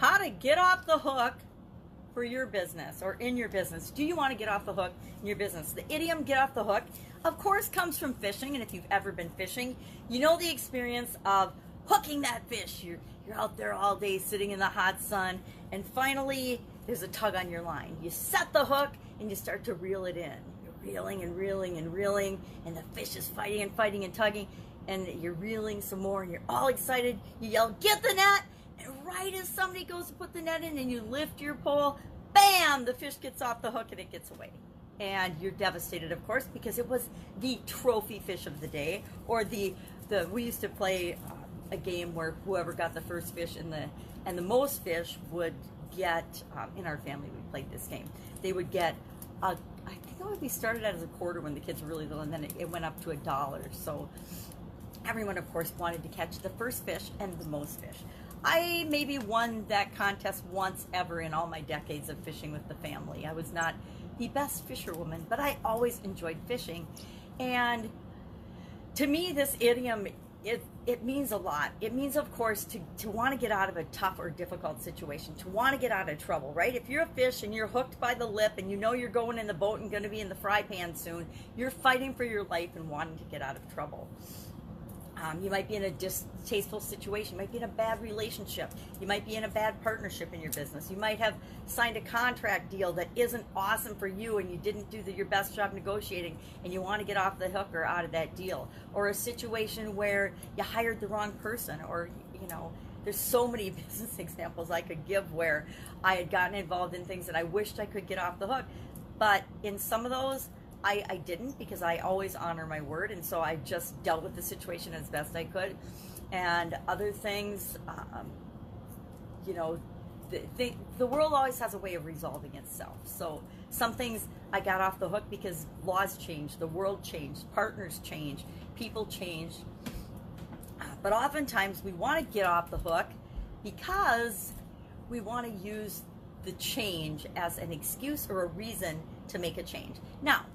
how to get off the hook for your business or in your business. Do you want to get off the hook in your business? The idiom get off the hook, of course, comes from fishing. And if you've ever been fishing, you know the experience of hooking that fish. You're out there all day sitting in the hot sun, and finally there's a tug on your line. You set the hook and you start to reel it in. You're reeling and reeling and reeling, and the fish is fighting and fighting and tugging, and you're reeling some more, and you're all excited. You yell, "Get the net!" And right as somebody goes to put the net in and you lift your pole, bam, the fish gets off the hook and it gets away. And you're devastated, of course, because it was the trophy fish of the day. Or we used to play a game where whoever got the first fish and the most fish would get, in our family we played this game, they would get I think we started out as a quarter when the kids were really little, and then it went up to $1. So everyone, of course, wanted to catch the first fish and the most fish. I maybe won that contest once ever in all my decades of fishing with the family. I was not the best fisherwoman, but I always enjoyed fishing. And to me, this idiom, it means a lot. It means, of course, to want to get out of a tough or difficult situation, to want to get out of trouble, right? If you're a fish and you're hooked by the lip and you know you're going in the boat and going to be in the fry pan soon, you're fighting for your life and wanting to get out of trouble. You might be in a distasteful situation. You might be in a bad relationship. You might be in a bad partnership in your business. You might have signed a contract deal that isn't awesome for you, and you didn't do your best job negotiating, and you want to get off the hook or out of that deal. Or a situation where you hired the wrong person, or, there's so many business examples I could give where I had gotten involved in things that I wished I could get off the hook. But in some of those, I didn't, because I always honor my word, and so I just dealt with the situation as best I could. And other things, the world always has a way of resolving itself. So some things I got off the hook because laws changed, the world changed, partners changed, people changed. But oftentimes we want to get off the hook because we want to use the change as an excuse or a reason to make a change. Now,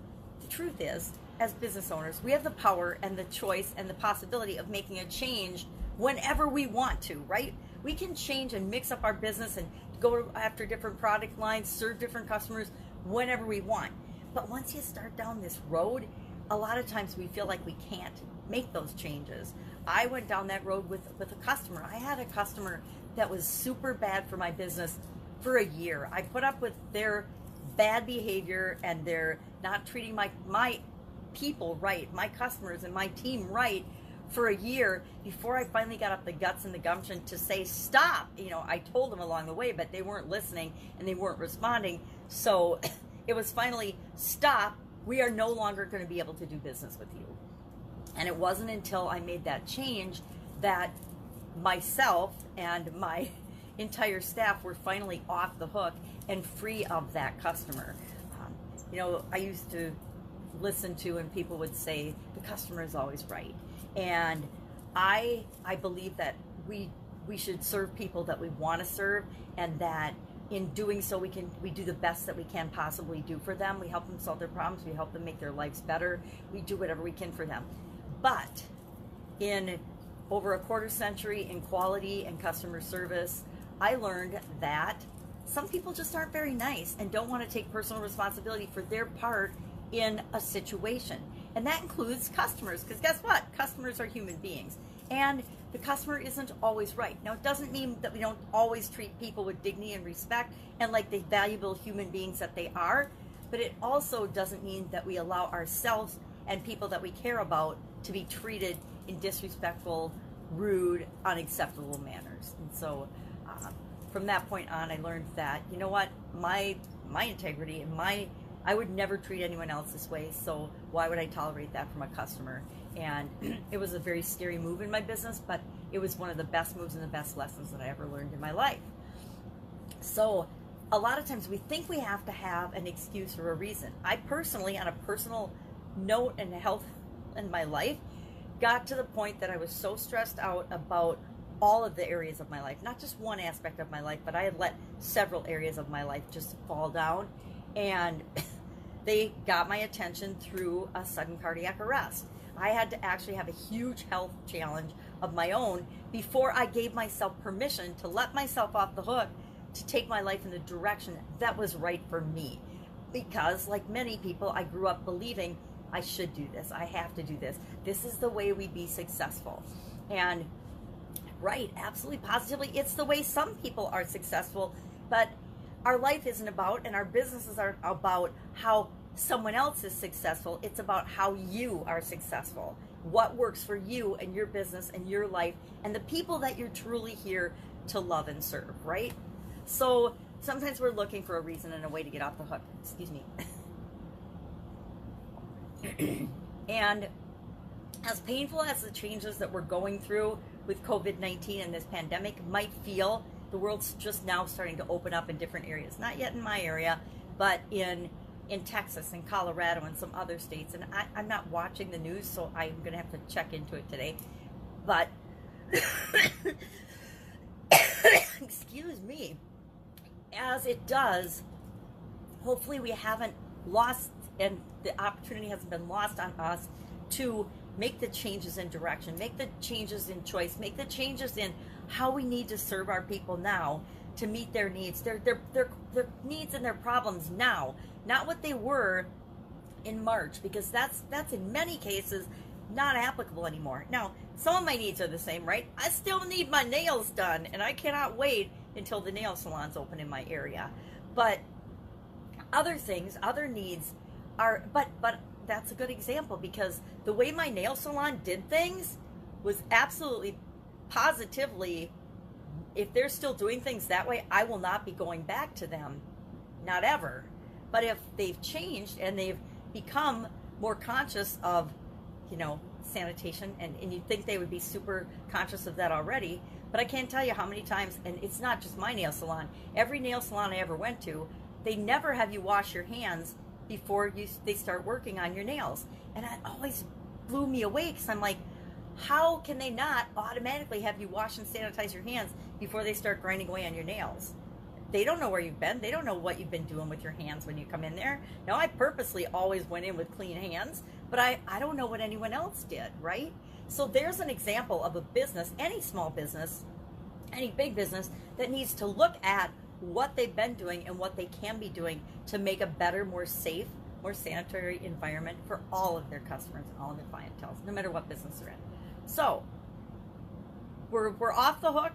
the truth is, as business owners, we have the power and the choice and the possibility of making a change whenever we want to, right? We can change and mix up our business and go after different product lines, serve different customers whenever we want. But once you start down this road, a lot of times we feel like we can't make those changes. I went down that road with a customer. I had a customer that was super bad for my business for a year. I put up with their bad behavior and their not treating my people right, my customers and my team right, for a year before I finally got up the guts and the gumption to say stop. I told them along the way, but they weren't listening and they weren't responding. So it was finally, stop. We are no longer going to be able to do business with you. And it wasn't until I made that change that myself and my entire staff were finally off the hook and free of that customer. I used to listen to, and people would say the customer is always right, and I believe that we should serve people that we want to serve, and that in doing so we do the best that we can possibly do for them. We help them solve their problems, we help them make their lives better, we do whatever we can for them. But in over a quarter century in quality and customer service, I learned that some people just aren't very nice and don't want to take personal responsibility for their part in a situation. And that includes customers, because guess what? Customers are human beings. And the customer isn't always right. Now, it doesn't mean that we don't always treat people with dignity and respect and like the valuable human beings that they are, but it also doesn't mean that we allow ourselves and people that we care about to be treated in disrespectful, rude, unacceptable manners. And so from that point on, I learned that, you know what, my integrity and I would never treat anyone else this way, so why would I tolerate that from a customer? And it was a very scary move in my business, but it was one of the best moves and the best lessons that I ever learned in my life. So a lot of times we think we have to have an excuse or a reason. I personally, on a personal note and health in my life, got to the point that I was so stressed out about all of the areas of my life, not just one aspect of my life, but I had let several areas of my life just fall down, and they got my attention through a sudden cardiac arrest. I had to actually have a huge health challenge of my own before I gave myself permission to let myself off the hook to take my life in the direction that was right for me. Because like many people, I grew up believing I should do this, I have to do this, this is the way we be successful. And right, absolutely, positively, it's the way some people are successful, but our life isn't about, and our businesses aren't about how someone else is successful. It's about how you are successful, what works for you and your business and your life and the people that you're truly here to love and serve, right? So sometimes we're looking for a reason and a way to get off the hook. Excuse me. And as painful as the changes that we're going through with COVID-19 and this pandemic might feel, the world's just now starting to open up in different areas. Not yet in my area, but in Texas and Colorado and some other states. And I'm not watching the news, so I'm going to have to check into it today. But, excuse me, as it does, hopefully we haven't lost, and the opportunity hasn't been lost on us to make the changes in direction, make the changes in choice, make the changes in how we need to serve our people now to meet their needs, their needs and their problems now, not what they were in March, because that's in many cases not applicable anymore. Now, some of my needs are the same, right? I still need my nails done, and I cannot wait until the nail salons open in my area. But other things, other needs are, but that's a good example, because the way my nail salon did things was absolutely, positively, if they're still doing things that way, I will not be going back to them. Not ever. But if they've changed and they've become more conscious of, sanitation, and you'd think they would be super conscious of that already, but I can't tell you how many times, and it's not just my nail salon, every nail salon I ever went to, they never have you wash your hands before they start working on your nails. And that always blew me away, because I'm like, how can they not automatically have you wash and sanitize your hands before they start grinding away on your nails? They don't know where you've been. They don't know what you've been doing with your hands when you come in there. Now, I purposely always went in with clean hands, but I don't know what anyone else did, right? So there's an example of a business, any small business, any big business, that needs to look at what they've been doing and what they can be doing to make a better, more safe, more sanitary environment for all of their customers and all of their clientele, no matter what business they're in. So we're off the hook,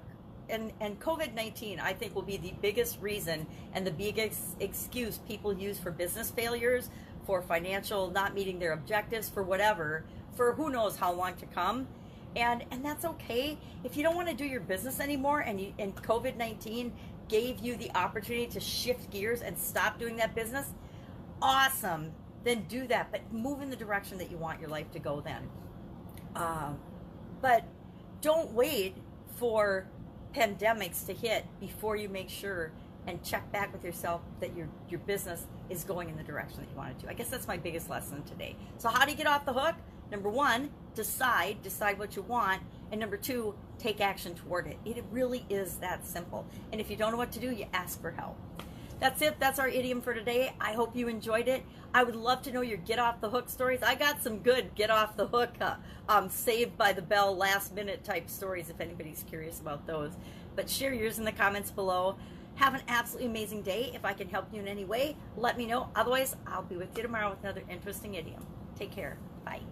and COVID-19, I think, will be the biggest reason and the biggest excuse people use for business failures, for financial not meeting their objectives, for whatever, for who knows how long to come. And that's okay. If you don't want to do your business anymore, and COVID-19 gave you the opportunity to shift gears and stop doing that business, awesome, then do that, but move in the direction that you want your life to go then. But don't wait for pandemics to hit before you make sure and check back with yourself that your business is going in the direction that you want it to. I guess that's my biggest lesson today. So how do you get off the hook? Number one, decide what you want. And number two, take action toward it. It really is that simple. And if you don't know what to do, you ask for help. That's it. That's our idiom for today. I hope you enjoyed it. I would love to know your get off the hook stories. I got some good get off the hook, saved by the bell, last minute type stories, if anybody's curious about those. But share yours in the comments below. Have an absolutely amazing day. If I can help you in any way, let me know. Otherwise, I'll be with you tomorrow with another interesting idiom. Take care. Bye.